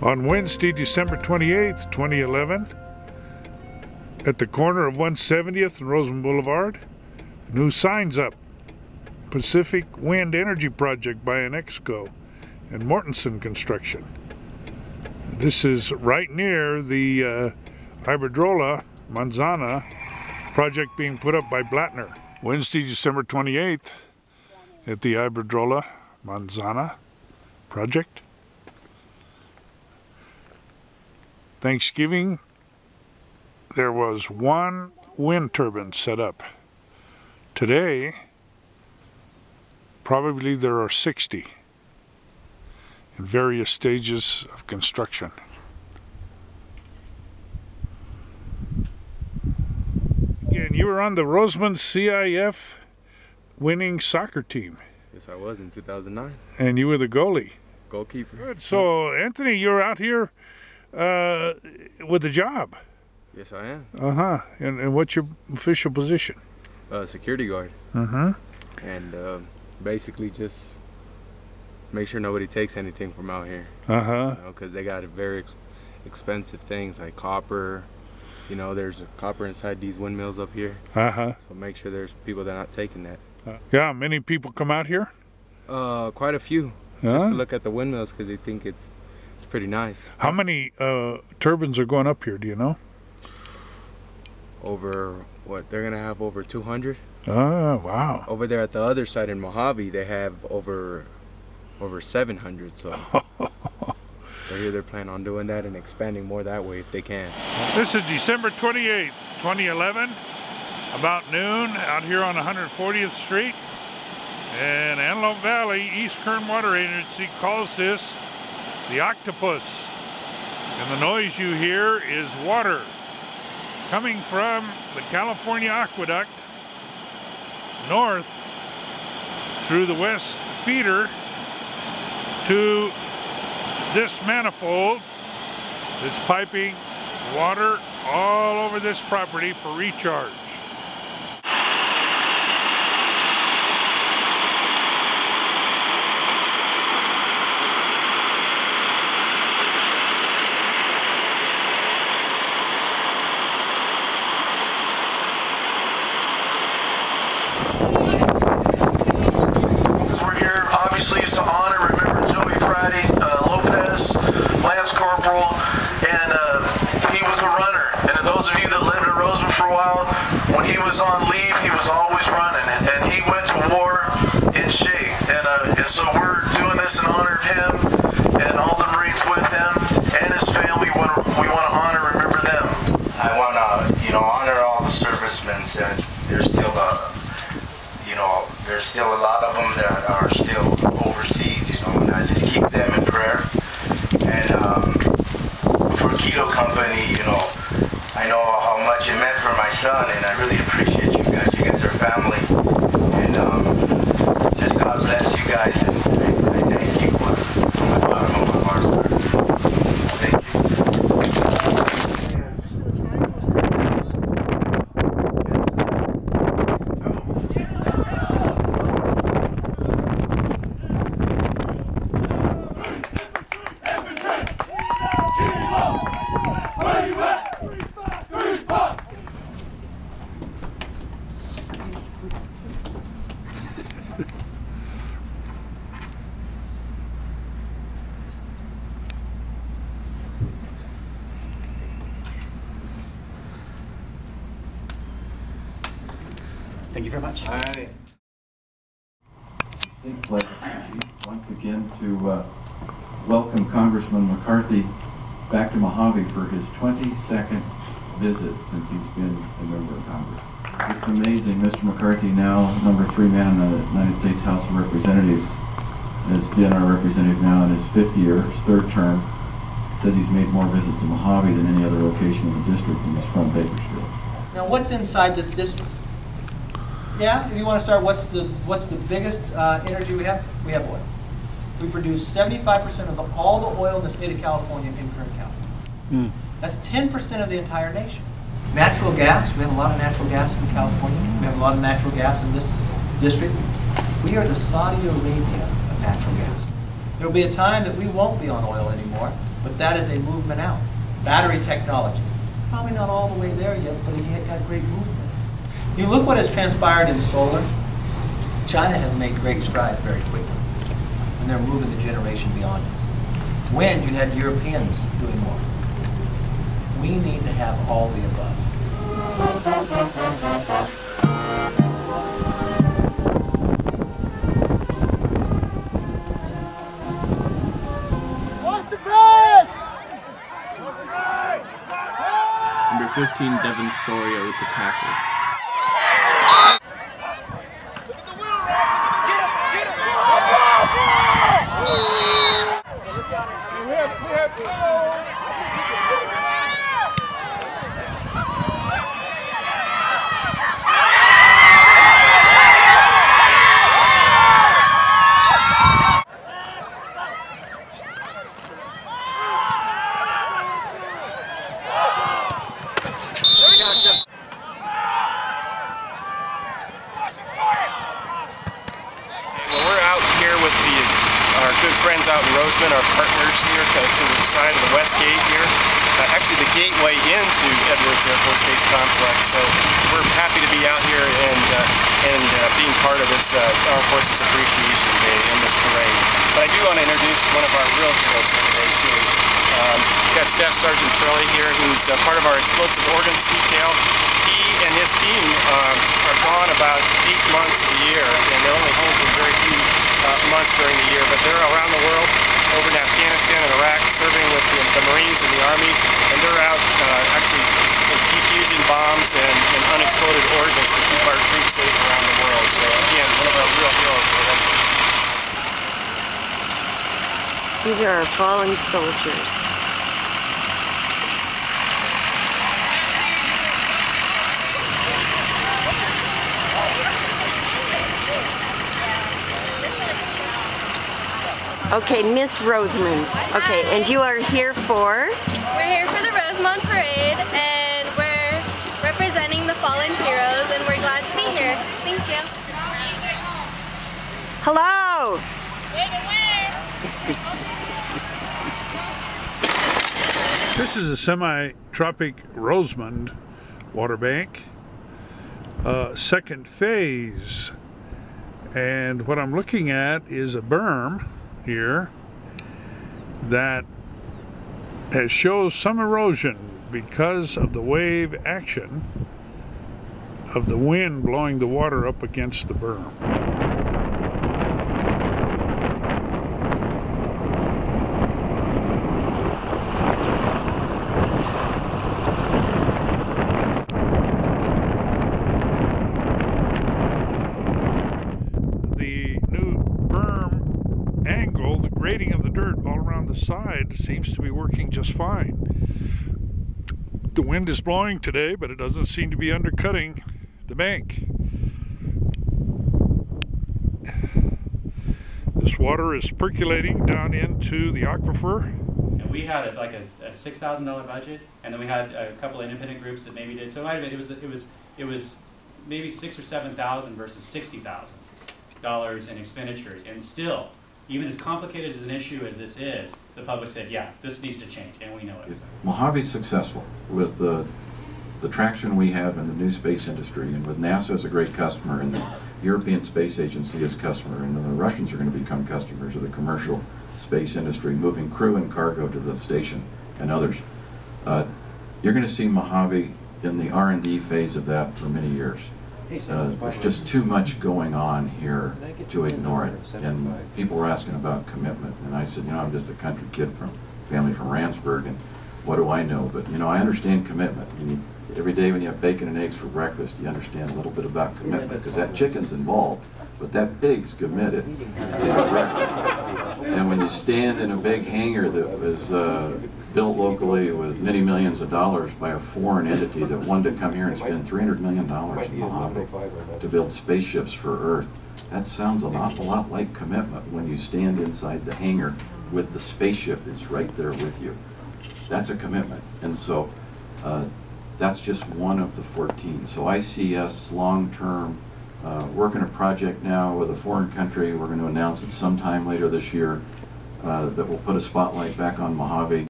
On Wednesday, December 28th, 2011, at the corner of 170th and Rosamond Boulevard, new signs up. Pacific Wind Energy Project by Anexco and Mortensen Construction. This is right near the Iberdrola Manzana project being put up by Blattner. Wednesday, December 28th, at the Iberdrola Manzana project. Thanksgiving, there was 1 wind turbine set up. Today, probably there are 60 in various stages of construction. And you were on the Rosamond CIF winning soccer team. Yes, I was in 2009. And you were the goalie. Goalkeeper. Good. So, Anthony, you're out here with a job. Yes, I am. Uh-huh. And what's your official position? Security guard. Mm-hmm. And basically just make sure nobody takes anything from out here. Uh-huh. Because they got very expensive things like copper. You know, there's copper inside these windmills up here. Uh-huh. So make sure there's people that are not taking that. Yeah, many people come out here? Quite a few. Just to look at the windmills because they think it's pretty nice. How many turbines are going up here, do you know? Over, what, they're going to have over 200. Oh, wow. Over there at the other side in Mojave, they have over 700, so... So here they're planning on doing that and expanding more that way if they can. This is December 28th, 2011, about noon, out here on 140th Street. And Antelope Valley East Kern Water Agency calls this the Octopus. And the noise you hear is water coming from the California Aqueduct north through the west feeder to this manifold that's piping water all over this property for recharge. We're here, obviously, it's an honor. Remember Joey Friday, Lopez, Lance Corporal, and he was a runner. And those of you that lived in Rosamond for a while, when he was on leave, he was always running. And he went to war in shape. And so we're doing this in honor of him and all the Marines with him and his family. We want to honor and remember them. I want to, honor all the servicemen. There's still there's still a lot of them that are still overseas, and I just keep them in prayer. And for Keto Company, I know how much it meant for my son, and I really appreciate you guys. You guys are family, and just God bless you guys, and I thank you from the bottom of my heart. Thank you. Thank you very much. All right. Distinct pleasure once again to welcome Congressman McCarthy back to Mojave for his 22nd visit since he's been a member of Congress. It's amazing, Mr. McCarthy, now number 3 man in the United States House of Representatives, has been our representative now in his 5th year, his 3rd term. Says he's made more visits to Mojave than any other location in the district, and he's from Bakersfield. Now, what's inside this district? Yeah, if you want to start, what's the biggest energy we have? We have oil. We produce 75% of all the oil in the state of California in Kern County. That's 10% of the entire nation. Natural gas, we have a lot of natural gas in California. We have a lot of natural gas in this district. We are the Saudi Arabia of natural gas. There will be a time that we won't be on oil anymore, but but that is a movement out. Battery technology. It's probably not all the way there yet, but it had got great movement. You look what has transpired in solar. China has made great strides very quickly, and they're moving the generation beyond us. Wind, you had Europeans doing more. We need to have all the above. Number 15, Devin Soria with the tackle. friends out in Rosamond, our partners here to the side of the west gate here. Actually the gateway into Edwards Air Force Base Complex. So we're happy to be out here and being part of this Armed Forces Appreciation Day in this parade. But I do want to introduce one of our real heroes here today too. We've got Staff Sergeant Trelly here, who's part of our explosive ordnance detail. He and his team are gone about 8 months of the year, and they're only home for very few months during the year, but they're around the world, over in Afghanistan and Iraq, serving with the Marines and the Army, and they're out actually defusing bombs and unexploded ordnance to keep our troops safe around the world. So again, one of our real heroes for that. These are our fallen soldiers. Okay, Miss Rosamond. Okay, and you are here for? We're here for the Rosamond Parade, and we're representing the fallen heroes, and we're glad to be here. Thank you. Hello! This is a semi-tropic Rosamond Water Bank, second phase. And what I'm looking at is a berm here that shows some erosion because of the wave action of the wind blowing the water up against the berm. Grading of the dirt all around the side seems to be working just fine. The wind is blowing today, but it doesn't seem to be undercutting the bank. This water is percolating down into the aquifer. And we had a $6,000 budget, and then we had a couple of independent groups that maybe did. So it might have been, it was maybe $6,000 or $7,000 versus $60,000 in expenditures, and still. Even as complicated as an issue as this is, the public said, yeah, this needs to change, and we know it. Mojave's successful with the traction we have in the new space industry, and with NASA as a great customer, and the European Space Agency as a customer, and then the Russians are going to become customers of the commercial space industry, moving crew and cargo to the station, and others. You're going to see Mojave in the R&D phase of that for many years. There's just too much going on here to ignore it. And people were asking about commitment, and I said, you know, I'm just a country kid from family from Ramsburg, and what do I know? But you know, I understand commitment. Every day when you have bacon and eggs for breakfast, you understand a little bit about commitment, because that chicken's involved, but that pig's committed to the breakfast. And when you stand in a big hangar that was built locally with many millions of dollars by a foreign entity that wanted to come here and spend $300 million in Mojave to build spaceships for Earth, that sounds an awful lot like commitment when you stand inside the hangar with the spaceship is right there with you. That's a commitment. And so that's just one of the 14. So I see us long-term working a project now with a foreign country. We're going to announce it sometime later this year that will put a spotlight back on Mojave.